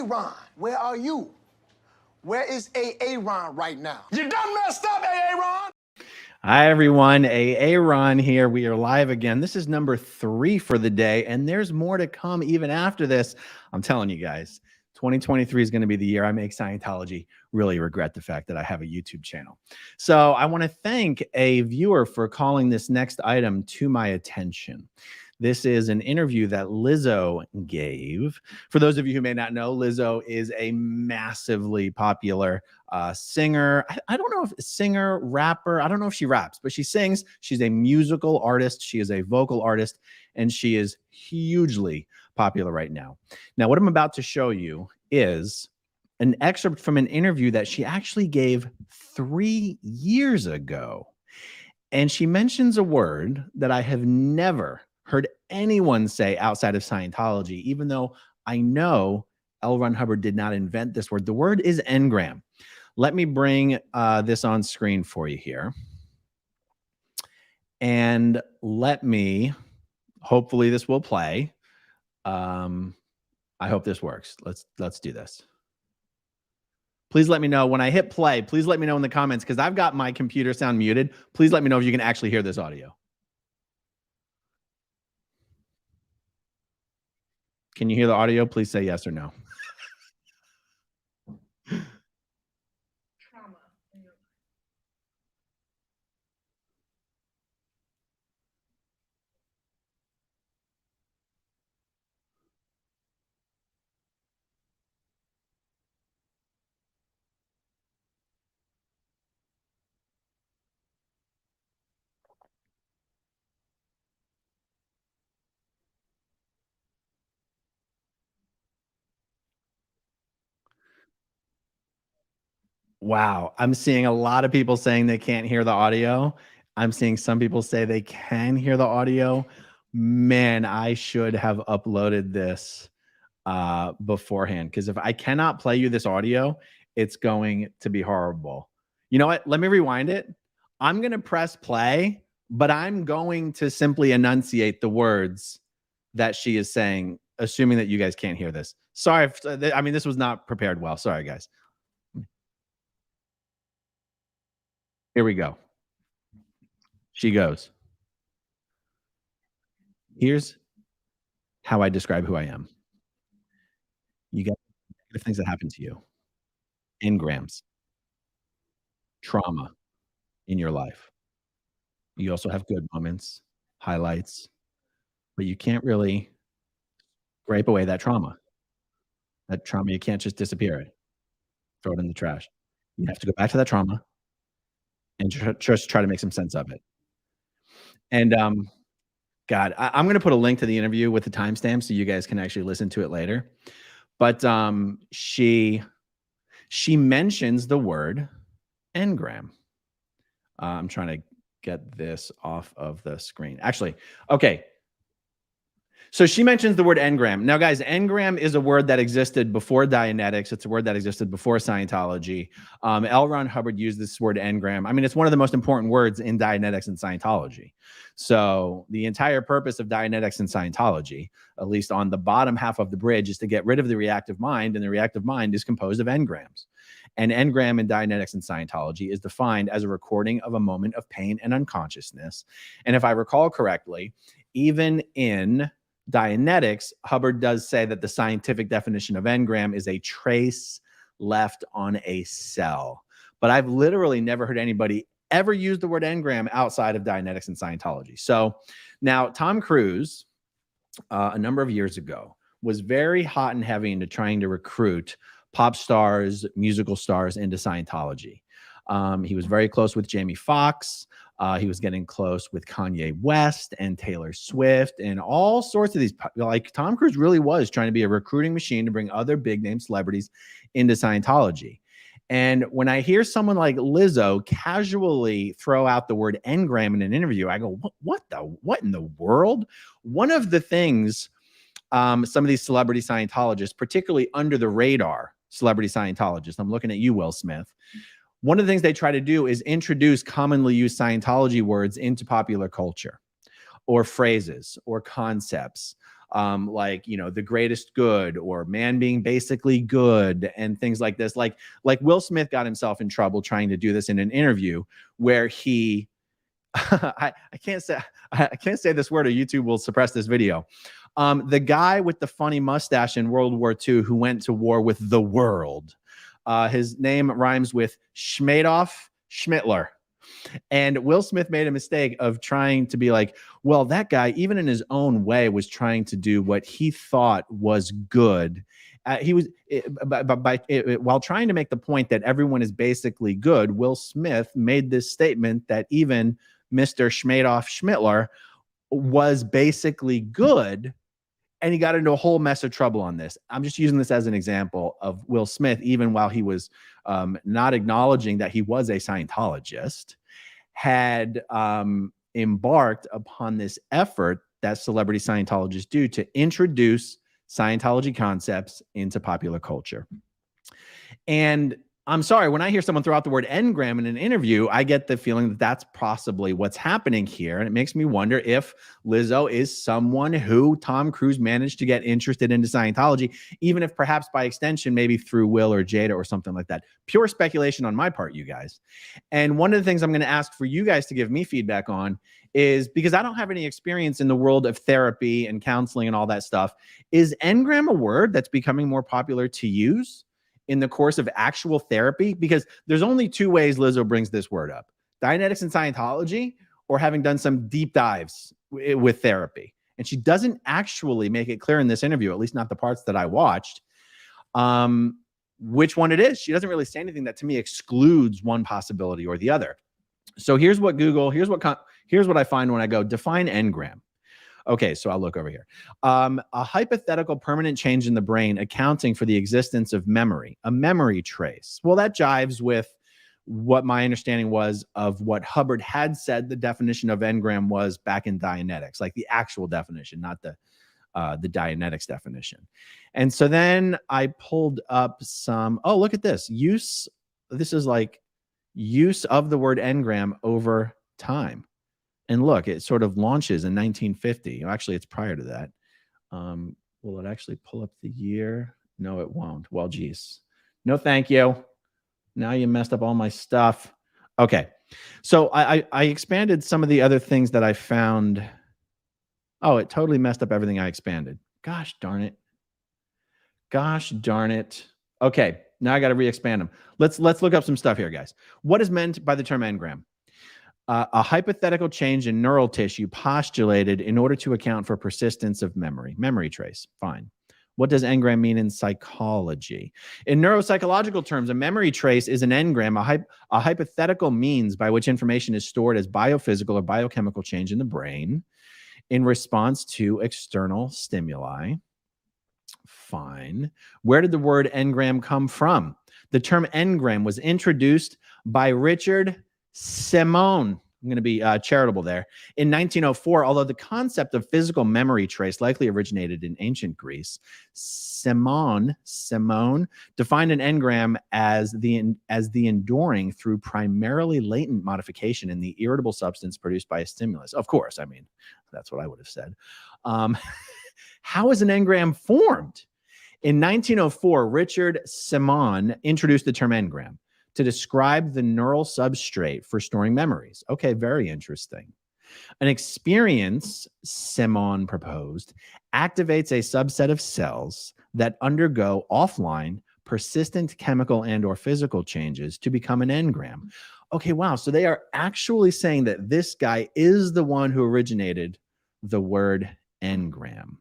Ron? Where are you? Where is Ron right now? You done messed up, Ron! Hi, everyone. Ron here. We are live again. This is number 3 for the day, and there's more to come even after this. I'm telling you guys, 2023 is going to be the year I make Scientology really regret the fact that I have a YouTube channel. So I want to thank a viewer for calling this next item to my attention. This is an interview that Lizzo gave. For those of you who may not know, Lizzo is a massively popular singer. I don't know if singer, rapper. I don't know if she raps, but she sings. She's a musical artist. She is a vocal artist, and she is hugely popular right now. Now, what I'm about to show you is an excerpt from an interview that she actually gave 3 years ago. And she mentions a word that I have never heard anyone say outside of Scientology, even though I know L. Ron Hubbard did not invent this word. The word is engram. Let me bring this on screen for you here. And hopefully this will play. I hope this works. Let's do this. Please let me know when I hit play. Please let me know in the comments, because I've got my computer sound muted. Please let me know if you can actually hear this audio. Can you hear the audio? Please say yes or no. Trauma. Wow. I'm seeing a lot of people saying they can't hear the audio. I'm seeing some people say they can hear the audio. Man, I should have uploaded this beforehand, because if I cannot play you this audio, it's going to be horrible. You know what? Let me rewind it. I'm going to press play, but I'm going to simply enunciate the words that she is saying, assuming that you guys can't hear this. Sorry. I mean, this was not prepared well. Sorry, guys. Here we go. She goes, here's how I describe who I am. You got negative things that happen to you, engrams, trauma in your life. You also have good moments, highlights, but you can't really scrape away that trauma. That trauma, you can't just disappear it, throw it in the trash. You have to go back to that trauma and just try to make some sense of it. And God, I'm going to put a link to the interview with the timestamp so you guys can actually listen to it later. But she mentions the word engram. I'm trying to get this off of the screen. Actually, okay. So she mentions the word engram. Now, guys, engram is a word that existed before Dianetics. It's a word that existed before Scientology. L. Ron Hubbard used this word engram. I mean, it's one of the most important words in Dianetics and Scientology. So the entire purpose of Dianetics and Scientology, at least on the bottom half of the bridge, is to get rid of the reactive mind, and the reactive mind is composed of engrams. An engram in Dianetics and Scientology is defined as a recording of a moment of pain and unconsciousness. And if I recall correctly, even in Dianetics, Hubbard does say that the scientific definition of engram is a trace left on a cell. But I've literally never heard anybody ever use the word engram outside of Dianetics and Scientology. So now Tom Cruise, a number of years ago, was very hot and heavy into trying to recruit pop stars, musical stars into Scientology. He was very close with Jamie Foxx. He was getting close with Kanye West and Taylor Swift and all sorts of these. Like, Tom Cruise really was trying to be a recruiting machine to bring other big name celebrities into Scientology. And when I hear someone like Lizzo casually throw out the word engram in an interview, I go, what in the world? One of the things some of these celebrity Scientologists, particularly under the radar celebrity Scientologists, I'm looking at you, Will Smith. One of the things they try to do is introduce commonly used Scientology words into popular culture, or phrases or concepts. like, you know, the greatest good or man being basically good and things like this. Like Will Smith got himself in trouble trying to do this in an interview where he, I can't say this word or YouTube will suppress this video. The guy with the funny mustache in World War II who went to war with the world. His name rhymes with Schmittler. And Will Smith made a mistake of trying to be like, well, that guy, even in his own way, was trying to do what he thought was good. While trying to make the point that everyone is basically good, Will Smith made this statement that even Mr. Schmittler was basically good. And he got into a whole mess of trouble on this. I'm just using this as an example of Will Smith, even while he was not acknowledging that he was a Scientologist, had embarked upon this effort that celebrity Scientologists do to introduce Scientology concepts into popular culture. And I'm sorry, when I hear someone throw out the word engram in an interview, I get the feeling that that's possibly what's happening here. And it makes me wonder if Lizzo is someone who Tom Cruise managed to get interested into Scientology, even if perhaps by extension, maybe through Will or Jada or something like that. Pure speculation on my part, you guys. And one of the things I'm going to ask for you guys to give me feedback on is, because I don't have any experience in the world of therapy and counseling and all that stuff, is engram a word that's becoming more popular to use in the course of actual therapy? Because there's only two ways Lizzo brings this word up: Dianetics and Scientology, or having done some deep dives with therapy. And she doesn't actually make it clear in this interview, at least not the parts that I watched, which one it is. She doesn't really say anything that to me excludes one possibility or the other. So here's what I find when I go define engram. Okay, so I'll look over here. A hypothetical permanent change in the brain accounting for the existence of memory, a memory trace. Well, that jives with what my understanding was of what Hubbard had said the definition of engram was back in Dianetics, like the actual definition, not the Dianetics definition. And so then I pulled up some, oh, look at this. This is like use of the word engram over time. And look, it sort of launches in 1950. Actually, it's prior to that. Will it actually pull up the year? No, it won't. Well, geez. No, thank you. Now you messed up all my stuff. Okay. So I expanded some of the other things that I found. Oh, it totally messed up everything I expanded. Gosh darn it. Gosh darn it. Okay. Now I got to re-expand them. Let's look up some stuff here, guys. What is meant by the term engram? A hypothetical change in neural tissue postulated in order to account for persistence of memory trace. Fine. What does engram mean in psychology? In neuropsychological terms, a memory trace is an engram, a hypothetical means by which information is stored as biophysical or biochemical change in the brain in response to external stimuli. Fine. Where did the word engram come from? The term engram was introduced by Richard Simon. I'm going to be charitable there. In 1904, although the concept of physical memory trace likely originated in ancient Greece, Simon defined an engram as the enduring through primarily latent modification in the irritable substance produced by a stimulus. Of course, I mean, that's what I would have said. How is an engram formed? In 1904, Richard Simon introduced the term engram to describe the neural substrate for storing memories. Okay, very interesting. An experience, Simon proposed, activates a subset of cells that undergo offline, persistent chemical and or physical changes to become an engram. Okay, wow. So they are actually saying that this guy is the one who originated the word engram.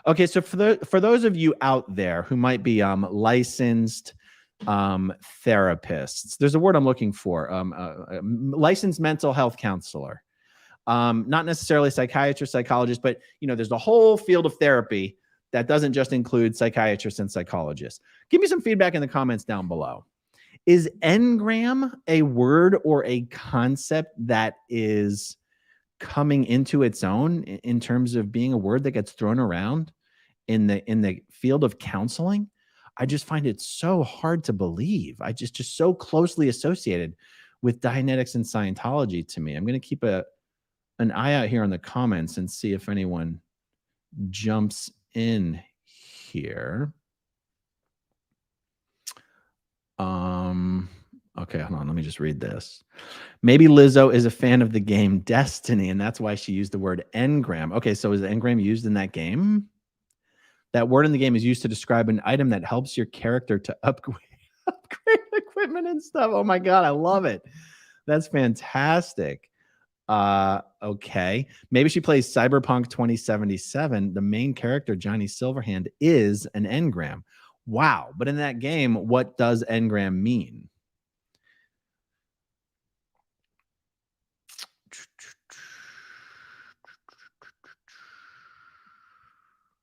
Okay, so for those of you out there who might be licensed therapists, there's a word I'm looking for, licensed mental health counselor, not necessarily psychiatrist, psychologist, but there's a whole field of therapy that doesn't just include psychiatrists and psychologists. Give me some feedback in the comments down below. Is engram a word or a concept that is coming into its own in terms of being a word that gets thrown around in the field of counseling? I just find it so hard to believe. I just so closely associated with Dianetics and Scientology to me. I'm going to keep an eye out here on the comments and see if anyone jumps in here. Okay, hold on. Let me just read this. Maybe Lizzo is a fan of the game Destiny, and that's why she used the word engram. Okay, so is engram used in that game? That word in the game is used to describe an item that helps your character to upgrade equipment and stuff. Oh my God, I love it. That's fantastic. Okay. Maybe she plays Cyberpunk 2077. The main character, Johnny Silverhand, is an engram. Wow. But in that game, what does engram mean?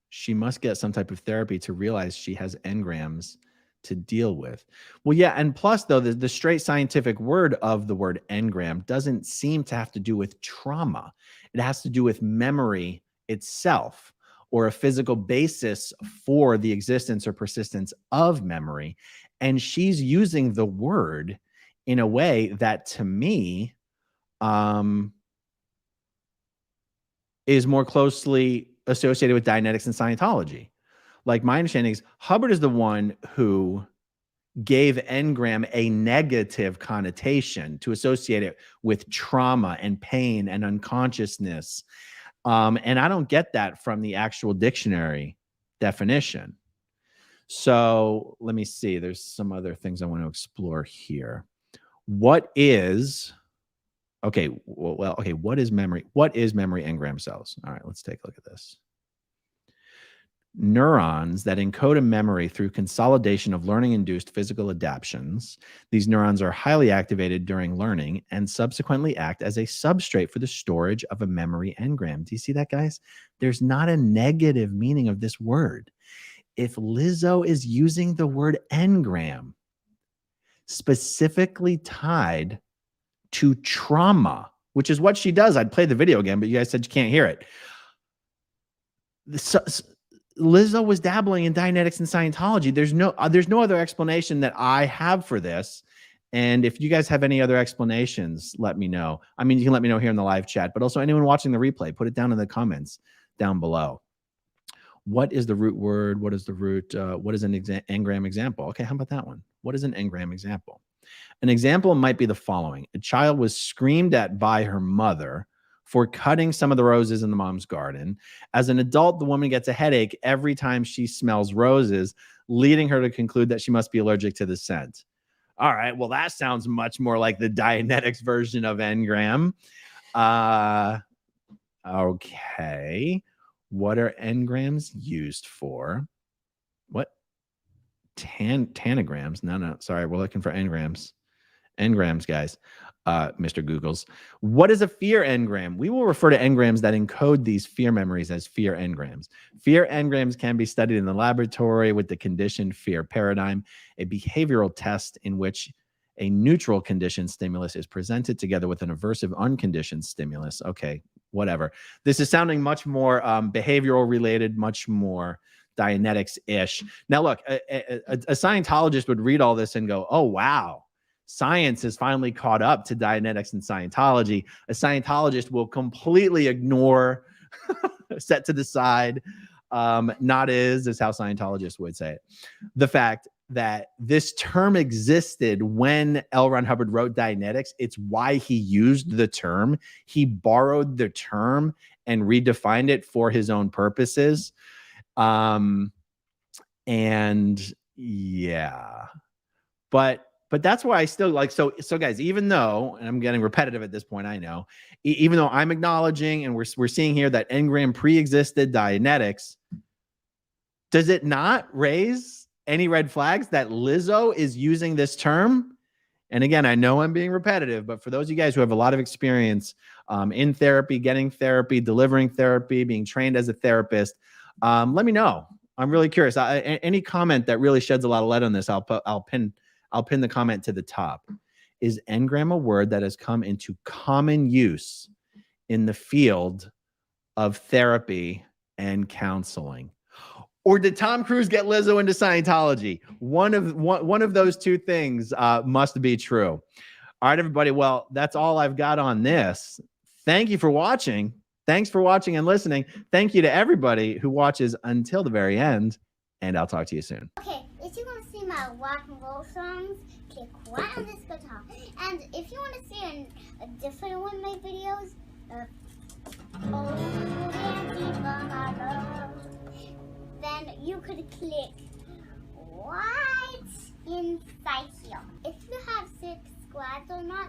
She must get some type of therapy to realize she has engrams to deal with. Well, yeah, and plus, though, the straight scientific word of the word engram doesn't seem to have to do with trauma. It has to do with memory itself, or a physical basis for the existence or persistence of memory. And she's using the word in a way that, to me, is more closely associated with Dianetics and Scientology. Like, my understanding is Hubbard is the one who gave engram a negative connotation to associate it with trauma and pain and unconsciousness. And I don't get that from the actual dictionary definition. So let me see. There's some other things I want to explore here. What is... Okay, well, okay, what is memory? What is memory engram cells? All right, let's take a look at this. Neurons that encode a memory through consolidation of learning-induced physical adaptations. These neurons are highly activated during learning and subsequently act as a substrate for the storage of a memory engram. Do you see that, guys? There's not a negative meaning of this word. If Lizzo is using the word engram, specifically tied to trauma, which is what she does. I'd play the video again, but you guys said you can't hear it. So, Lizzo was dabbling in Dianetics and Scientology. There's no other explanation that I have for this. And if you guys have any other explanations, let me know. I mean, you can let me know here in the live chat, but also anyone watching the replay, put it down in the comments down below. What is the root word? What is the root? What is an engram example? Okay, how about that one? What is an engram example? An example might be the following. A child was screamed at by her mother for cutting some of the roses in the mom's garden. As an adult, the woman gets a headache every time she smells roses, leading her to conclude that she must be allergic to the scent. All right, well, that sounds much more like the Dianetics version of engram. Okay. What are engrams used for? What? Tanagrams? No, sorry, we're looking for engrams. Engrams, guys. Mr. Googles. What is a fear engram? We will refer to engrams that encode these fear memories as fear engrams. Fear engrams can be studied in the laboratory with the conditioned fear paradigm, a behavioral test in which a neutral conditioned stimulus is presented together with an aversive unconditioned stimulus. Okay, whatever. This is sounding much more behavioral related, much more Dianetics-ish. Now, look, a Scientologist would read all this and go, oh, wow, science has finally caught up to Dianetics and Scientology. A Scientologist will completely ignore, set to the side, not is how Scientologists would say it, the fact that this term existed when L. Ron Hubbard wrote Dianetics. It's why he used the term. He borrowed the term and redefined it for his own purposes. And yeah, but that's why I still like, so guys, even though, and I'm getting repetitive at this point, I know, even though I'm acknowledging and we're seeing here that engram pre-existed Dianetics, does it not raise any red flags that Lizzo is using this term? And again, I know I'm being repetitive, but for those of you guys who have a lot of experience in therapy, getting therapy, delivering therapy, being trained as a therapist, let me know. I'm really curious. Any comment that really sheds a lot of light on this, I'll pin the comment to the top. Is engram a word that has come into common use in the field of therapy and counseling? Or did Tom Cruise get Lizzo into Scientology? One of those two things must be true. All right, everybody. Well, that's all I've got on this. Thank you for watching. Thanks for watching and listening. Thank you to everybody who watches until the very end, and I'll talk to you soon. Okay, if you want to see my rock and roll songs, click right on this guitar. And if you want to see a different one of my videos, then you could click right inside here. If you have subscribed or not,